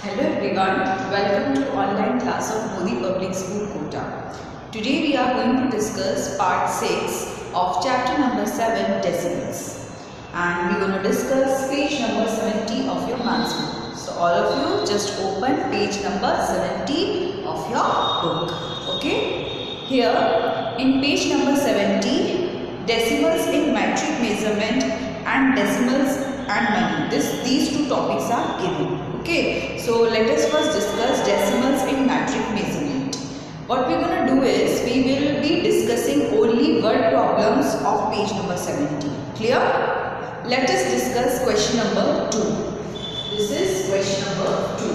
Hello everyone, welcome to online class of Modi Public School Kota. Today we are going to discuss part 6 of chapter number 7 decimals, and we are going to discuss page number 70 of your maths book. So all of you just open page number 70 of your book. Okay, here in page number 70, decimals in metric measurement and decimals and money. These two topics are given. Okay, so let us first discuss decimals in metric measurement. What we are going to do is we will be discussing only word problems of page number 70. Clear? Let us discuss question number 2. This is question number 2.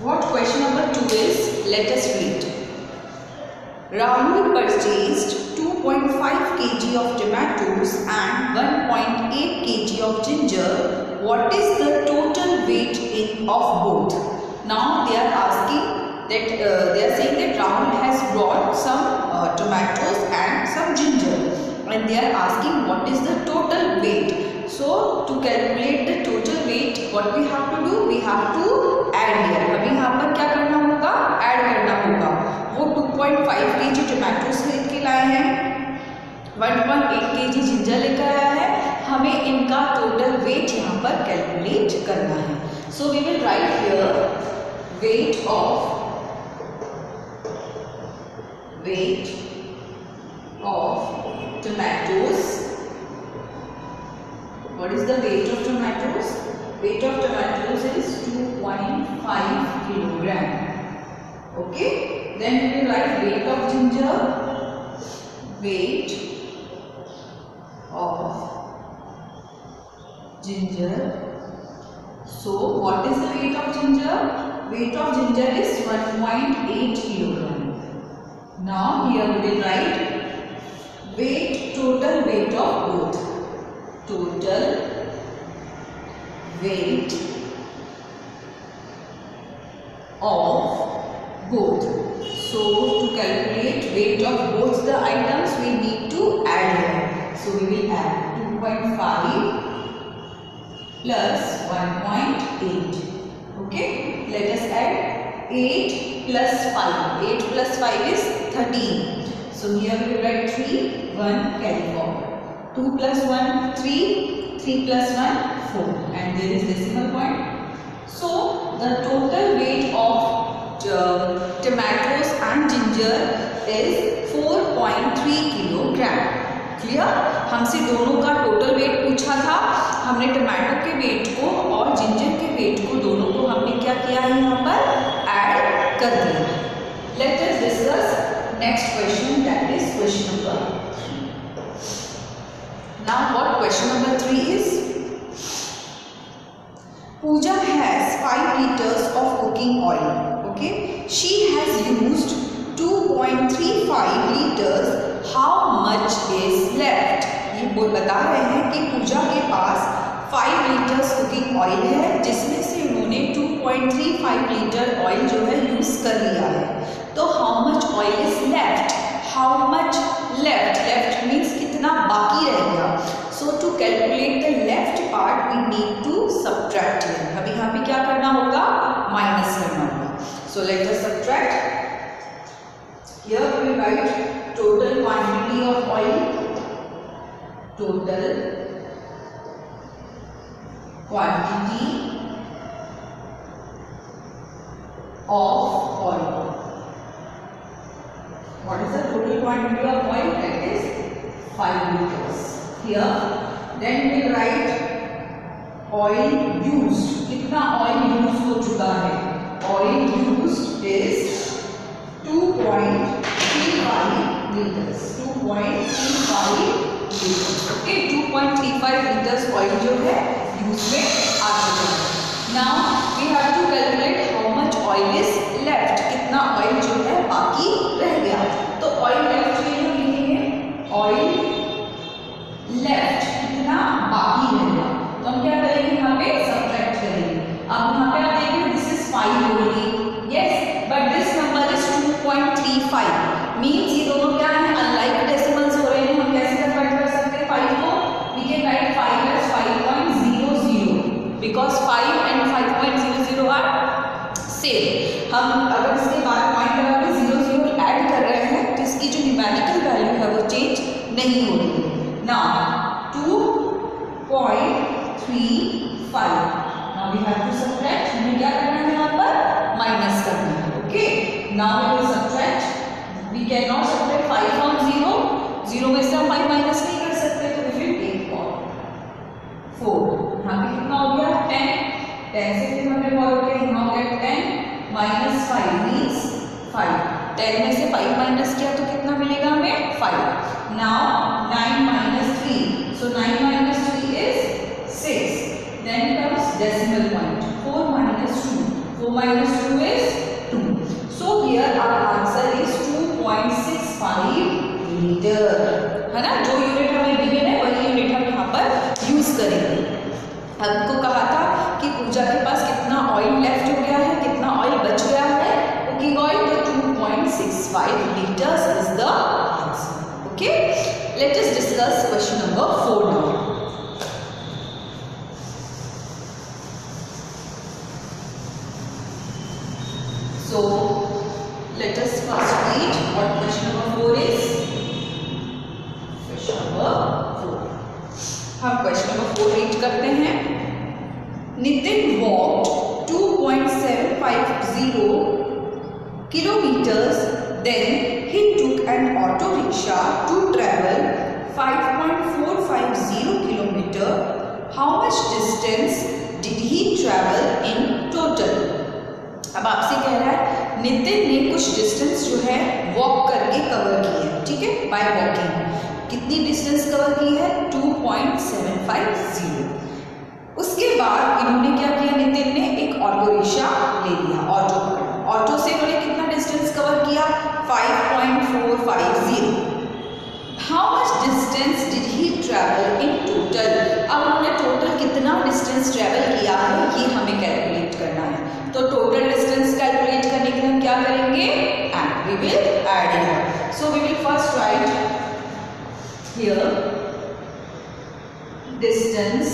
What question number 2 is? Let us read. Rahul purchased 2.5 kg of tomatoes and 1.8 kg of ginger. What is the total weight of both? Now they are asking that they are saying that Rahul has brought some tomatoes and some ginger, and they are asking what is the total weight. So to calculate the total weight, what we have to do? We have to add here. अभी यहाँ पर क्या करना होगा? Add करना होगा. वो 2.5 kg Tomatoes लेके लाए हैं, 1.8 kg जिंजर लेकर आया है. हमें इनका टोटल वेट यहाँ पर कैलकुलेट करना है. So we will write here weight of tomatoes. What is the weight of tomatoes? Weight of tomatoes is 2.5 kilogram. Okay. Then we will write weight of ginger. Weight of ginger. So what is the weight of ginger? Weight of ginger is 1.8 kilogram. Now here we will write total weight of both. Total weight of both. So to calculate weight of both the items, we need to add here. So we will add 2.5 plus 1.8. Okay, let us add 8 plus 5. 8 plus 5 is 13. So here we will write 3, 1 carry forward. 2 plus 1, 3, 3 plus 1, 4, and there is decimal point. So the total weight of tomatoes and ginger is 4.3 kilogram. Clear? हमसे दोनों का total weight पूछा था. हमने tomato के wait को और ginger के वेट को दोनों को हमने क्या किया है यहाँ पर ऐड कर दिया. Let us discuss next question, that is question number 3. Now what question number 3 is? Pooja has 5 liters of cooking oil. Okay, she has used 2.35 liters. How much is left? ये बता रहे हैं कि पूजा के पास 5 लीटर्स कुकिंग ऑयल है, जिसमें से उन्होंने 2.35 लीटर ऑयल जो है यूज कर लिया है. तो how much oil is left? How much left? Left means कितना बाकी रह गया. So to calculate the left part we need to subtract here. अभी यहाँ पे क्या करना होगा? माइनस करना होगा. So let us subtract. Here we will write total quantity of oil. Total quantity of oil. What is the total quantity of oil? That is 5 liters. Here, then we write oil used. कितना oil use हो चुका है? Oil used is 2.35 liters. 2.35 liters. Okay, 2.35 liters oil जो है use में आ चुका है. Now we have to calculate how much oil is left. कितना ऑयल जो है बाकी रह गया. तो ऑयल लेफ्ट में जो लिखेंगे ऑयल लेफ्ट कितना बाकी रह गया. तो हम क्या करेंगे? यहाँ पे सब्ट्रैक्ट करेंगे. अब यहाँ पे आप देखिए this is 5 only. Yes, but this number is 2.35. Means ये दोनों क्या है? अनलाइक डेसिमल्स हो रहे हैं. हम कैसे कन्वर्ट कर सकते हैं 5 को? We can not subtract 5 from 0, 0 में से हम 5 माइनस नहीं कर सकते, तो वी विल टेक 4। यहाँ पे कितना हो गया 10, 10 से फिर हमने बोलो किया, यहाँ हो गया 10 माइनस 5 मीन्स 5, 10 में से 5 माइनस किया तो कितना मिलेगा हमें 5। Now 9 minus 3, so 9 minus 3 is 6, then comes decimal point 4 minus 2, 4 minus 2 is 2, so here our answer is 2.65 liter, है ना। जो यूनिट हमें गिवन है वही यूनिट हम यहाँ पर यूज करेंगे। हमको कहा था कि पूजा के पास कितना ऑयल लेफ्ट हो गया है, कितना ऑयल बच गया है कुकिंग ऑयल, तो 2.65 liters is the answer। okay, let us discuss question number 4 now। So let us first read what question number 4 is। question number 4, हम question number 4 read करते हैं। Nitin walked 2.750 kilometers, then he took an auto rickshaw to travel 5.450 kilometer. How much distance did he travel in total? अब आपसे कह रहा है नितिन ने कुछ डिस्टेंस जो है वॉक करके कवर की है, ठीक है, बाय वॉकिंग। कितनी डिस्टेंस कवर की है 2.750। उसके बाद इन्होंने क्या किया, नितिन ने एक ऑटो रिक्शा ले लिया, ऑटो पकड़ा, ऑटो से इन्होंने कितना डिस्टेंस कवर किया 5.450। How much distance did he travel in total? अब उन्होंने टोटल कितना डिस्टेंस ट्रैवल किया है ये हमें कैलकुलेट करना है। तो टोटल डिस्टेंस कैलकुलेट करने के लिए हम क्या करेंगे, and we will add here. So we will first write here distance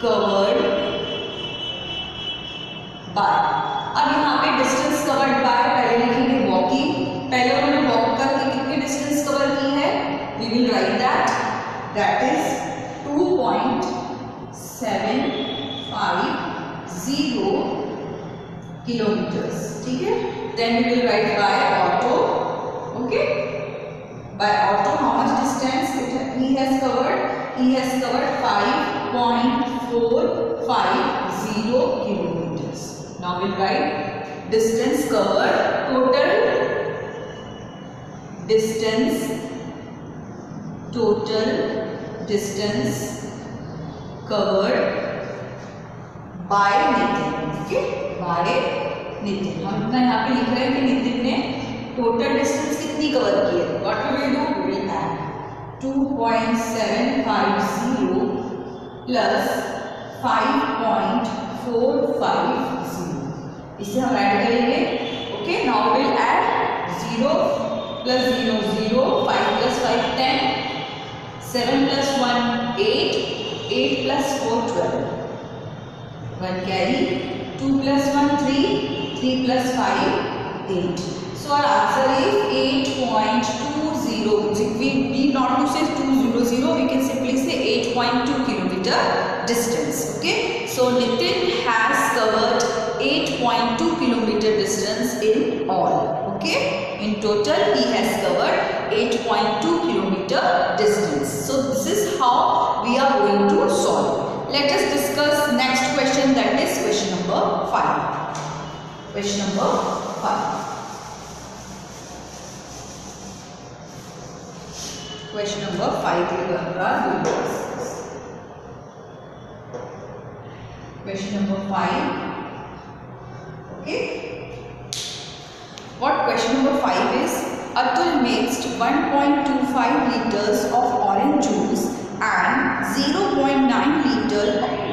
covered by. अब यहाँ पे डिस्टेंस कवर्ड बाय पहले लिखेंगे वॉकिंग, पहले उन्होंने वॉक करके कितनी डिस्टेंस कवर की है, we will write that is 2.750 kilometers, ठीक है। Then we will write by auto, okay, by auto how much distance he has covered 5.450 kilometers। now we'll write distance covered, total distance covered by Nitin, okay, by Nitin। हम इतना यहाँ पे लिख रहे हैं कि नितिन ने टोटल डिस्टेंस कितनी कवर की है। What we will do, we will add 2.750 plus 5.450, इसे हम ऐड करेंगे, okay. Now we will add 0 plus 0 0, 5 plus 5 10, 7 plus 1 8, 8 plus 4 12, 1 carry, 2 plus 1 3, 3 plus 5 8। So our answer is 8.20. We need not to say 200, we can simply say 8.2 kilometer distance, okay। So Nitin has covered 8.2 kilometer distance in all, okay। In total he has covered 8.2 kilometer distance। So this is how we are going to solve। Let us discuss next question, that is question number 5। Question number 5। Question number 5 Question number 5, okay। What question number 5 is, Atul mixed 1.25 liters of orange juice and 0.9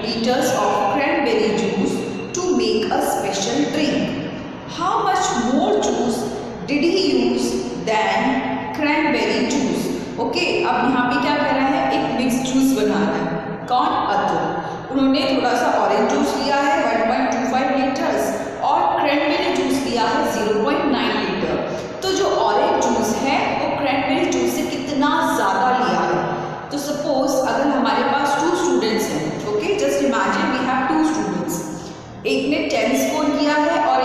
liters of cranberry juice to make a special drink। How much more juice did he use than cranberry juice? Okay, अब यहाँ पे क्या कर रहा है, एक mix juice बनाना है। कौन, अतुल। उन्होंने थोड़ा सा ऑरेंज जूस लिया है 1.25 लीटर्स और क्रैनबेरी जूस लिया है 0.9 लीटर। तो जो ऑरेंज जूस है वो क्रैनबेरी जूस से कितना ज़्यादा लिया है। तो सपोज अगर हमारे पास 2 स्टूडेंट्स हैं, okay, just imagine we have 2 students, एक ने 10 स्कोर किया है और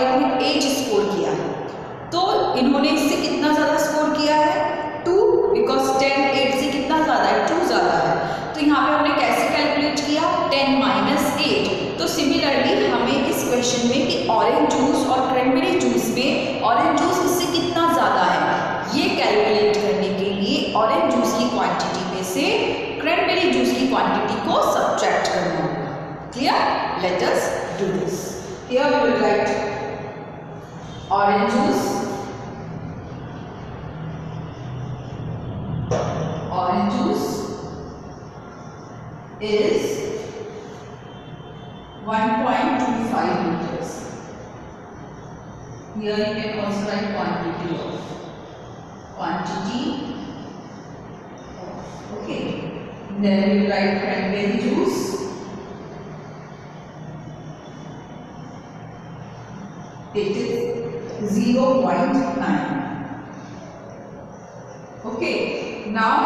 क्वांटिटी को सब्ट्रैक्ट करना होगा. Clear? Let us do this. Here we will write orange juice. Orange juice is 1.25 liters. Here you can also write quantity of. Okay. Then we will write cranberry juice. It is 0.9. Okay. Now,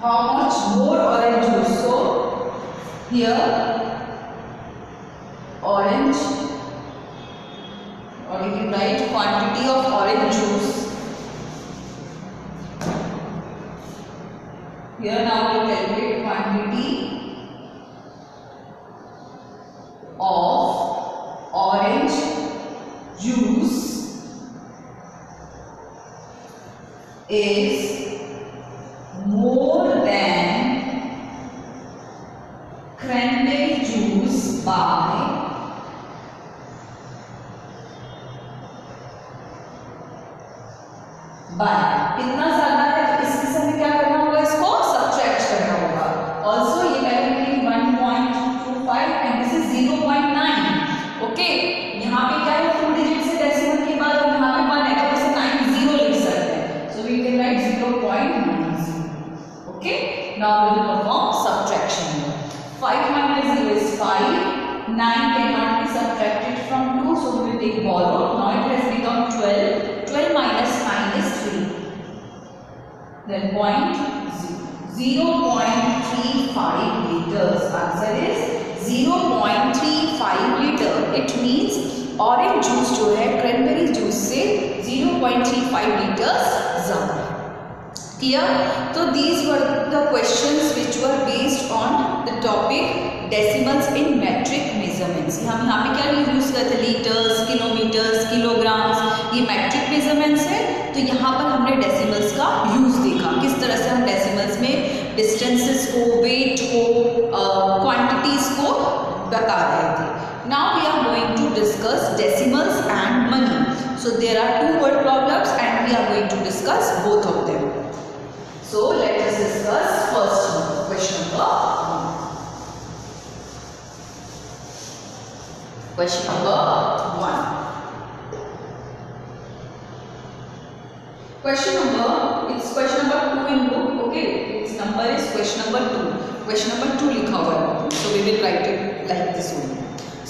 how much more orange juice? So, here orange, or you can write quantity of orange juice. Here now we calculate quantity of orange juice is more than cranberry juice by कितना ज्यादा है, तो इसके समय क्या करना होगा, इसको सब्ट्रैक्ट करना होगा. ऑल्सो ये calculating 1.25 and this is 0.9. Okay, यहाँ पे क्या है, 2 डिजिट से डेसिमल के बाद यहाँ पे 1 है तो इसे 90 लिख सकते हैं. So we can write 0.90. Okay, now we will perform subtraction. 5 minus 0 is 5. 9 cannot be subtracted from 2, so we will take borrow. Now it has become 12. 12 minus 9 is 3. Then 0.35 liters. Answer is 0.35 liter. It means orange juice जो है cranberry juice से 0.35 liters ज़्यादा है. Clear? So these were the questions which were based on the topic decimals in metric measurements. हम यहाँ पे क्या use करते हैं, लीटर्स, किलोमीटर्स, किलोग्राम्स, ये metric measurements है. तो यहाँ पर हमने डेसिमल्स का यूज देखा, किस तरह से हम डेसिमल्स में डिस्टेंसेस को, वेट को, क्वांटिटीज को बता रहे थे. Now we are going to discuss decimals and money. So there are 2 word problems and we are going to discuss both of them. So let us discuss first question number 1. Question number 1. Question number 2 in book. Okay, its number is question number 2. Question number 2 लिखा हुआ है, so we will write it like this only.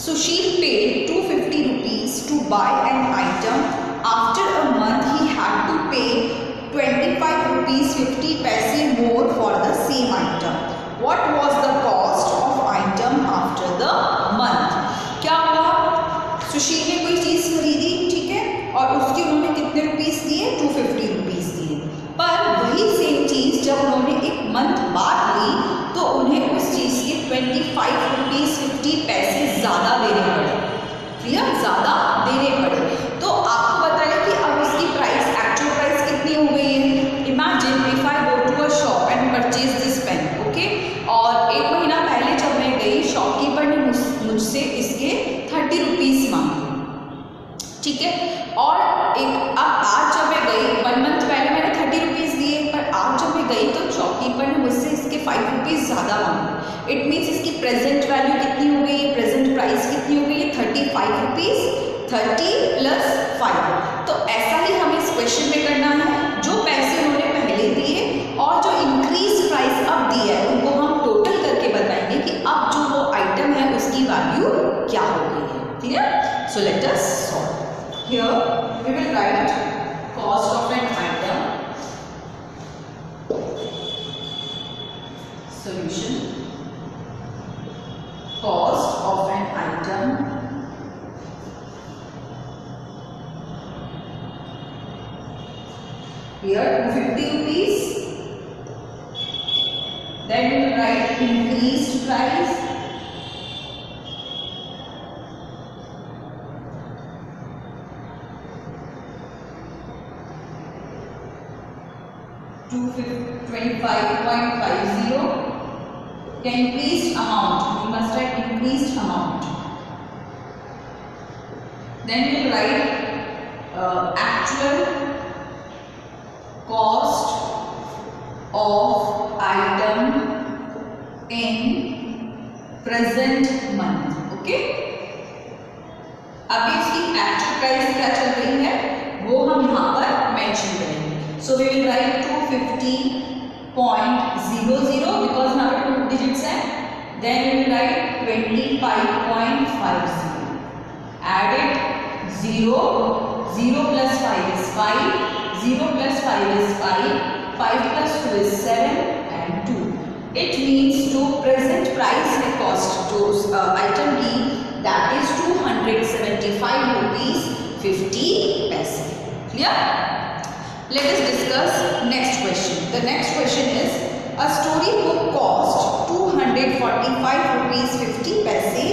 Sushil paid 250 rupees to buy an item. After a month, he had to pay 25 rupees 50 paise more for the same item. What was the cost of item after the month? क्या हुआ, सुशील ने कोई चीज खरीदी, ठीक है, और उसके उन्होंने कितने रुपीस दिए, 250 रुपीस दिए. पर वही सेम चीज जब उन्होंने एक मंथ बाद ली तो उन्हें उस चीज के 25 रुपीस 50 पैसे ज्यादा देने पड़े. क्लियर? ज्यादा देने पड़े. तो आपको बताया कि अब उसकी प्राइस, एक्चुअल प्राइस कितनी हो गई है. Imagine if I go to a shop and purchase this pen. Okay, और 1 महीना पहले जब मैं गई, शॉपकीपर ने मुझसे इसके 30 रुपीस मांगे, ठीक है, और अब आज जब मैं गई, 1 मंथ पहले मैंने 30 रुपीस दिए, पर आज जब मैं गई तो शॉपकीपर ने मुझसे इसके 5 रुपीस ज़्यादा मांगे. इट मीन्स इसकी प्रेजेंट वैल्यू कितनी हो गई है, प्रेजेंट प्राइस कितनी हो गई है, 35 रुपीस. 30 प्लस 5. तो ऐसा ही हमें इस क्वेश्चन में करना है. जो पैसे उन्होंने पहले दिए और जो इंक्रीज प्राइस अब दी है, उनको हम टोटल करके बताएंगे कि अब जो वो आइटम है उसकी वैल्यू क्या हो गई है. Clear? So let us solve. Here we will write cost of an item. Solution. Cost of an item here 250 rupees. Then we will write increased price. $25.50. या increased amount, we must write increased amount. Then we will write actual cost of item in present month. Okay, अभी इसकी actual price क्या चल रही है वो हम यहाँ पर मेंशन करेंगे. So we will write 250.00 because यहाँ पर 2 डिजिट्स हैं. Then we will write 25.50. Added 0, 0 plus 5 is 5, 0 plus 5 is 5, 5 plus 2 is 7 and 2. It means to present price में cost जो item की that is 275 rupees 50 paise. Clear? Let us discuss next question. The next question is a story book cost 245 rupees 50 paise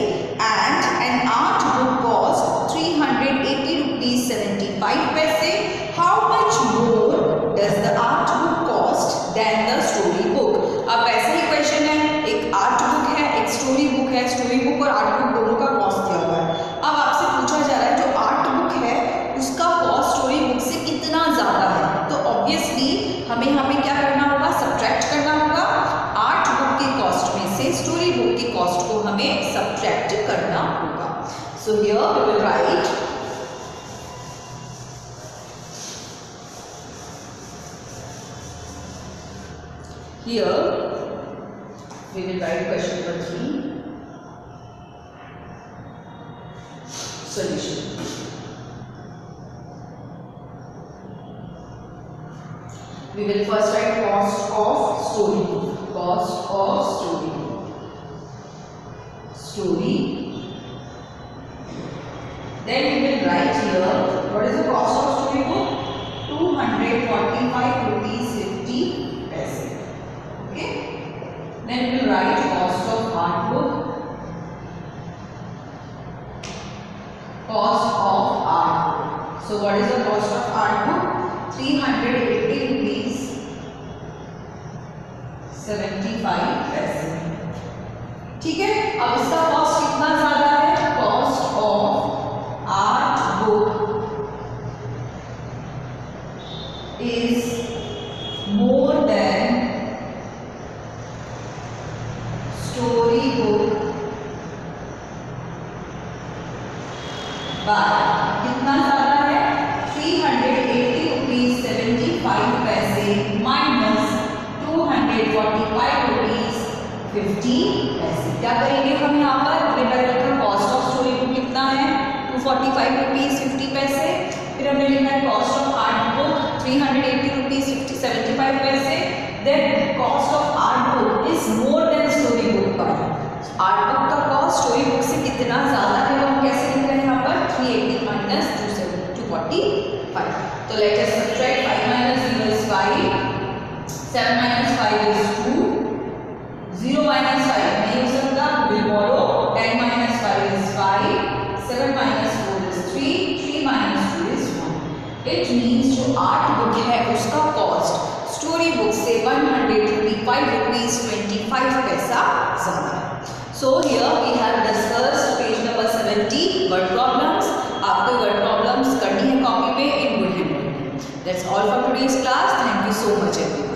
and an art book cost 380 rupees 75 paise. How much more does the art book cost than the story book? अब ऐसा ही question है, एक art book है एक story book है. Story book और art book दोनों का कॉस्ट दिया हुआ है. अब आपसे पूछा जा रहा है जो आर्ट बुक है उसका कॉस्ट स्टोरी बुक से कितना ज़्यादा है. तो ऑब्वियसली हमें यहाँ पे क्या करना होगा, सब्ट्रैक्ट करना होगा. आर्ट बुक की कॉस्ट में से स्टोरी बुक की कॉस्ट को हमें सब्ट्रैक्ट करना होगा. So here we will write here we will write question number 3 solution. We will first write cost of story book. Cost of story book. Story. Then we will write here what is the cost of story book? 245 rupees 50 paise. Okay. Then we will write cost of art book. Cost of art book. So what is the cost of art book? 380 rupees 75 paise. ठीक है. अब इसका cost कितना ज्यादा है? Cost of art book is more than story book by कितना ज्यादा है? 380 rupees 75 paise minus 245 rupees 50 paise. क्या करेंगे हम यहाँ पर? हमने पहले लिखा कॉस्ट ऑफ स्टोरी बुक कितना है? 245 rupees 50 paise. फिर हमने लिखा है cost of art book 380 rupees 75 paise. Then cost of art book is more than story book by. Art book का कॉस्ट स्टोरी बुक से कितना ज्यादा है वो हम कैसे लिख रहे हैं यहाँ पर? 380 minus 245. तो let us subtract 5 minus 0 is 5, 7 minus 5 is 2, 0 minus 5 नहीं हो सकता, will borrow. 10 minus 5 is 5, 7 minus 4 is 3, 3 minus 2 is 1. It means जो आर्ट बुक है उसका कॉस्ट स्टोरी बुक से 155 rupees 25 पैसा ज्यादा है. So here we have discussed page number 70 word problems. आपको word problems करनी है कॉपी पे in good handwriting. That's all for today's class. Thank you so much everyone.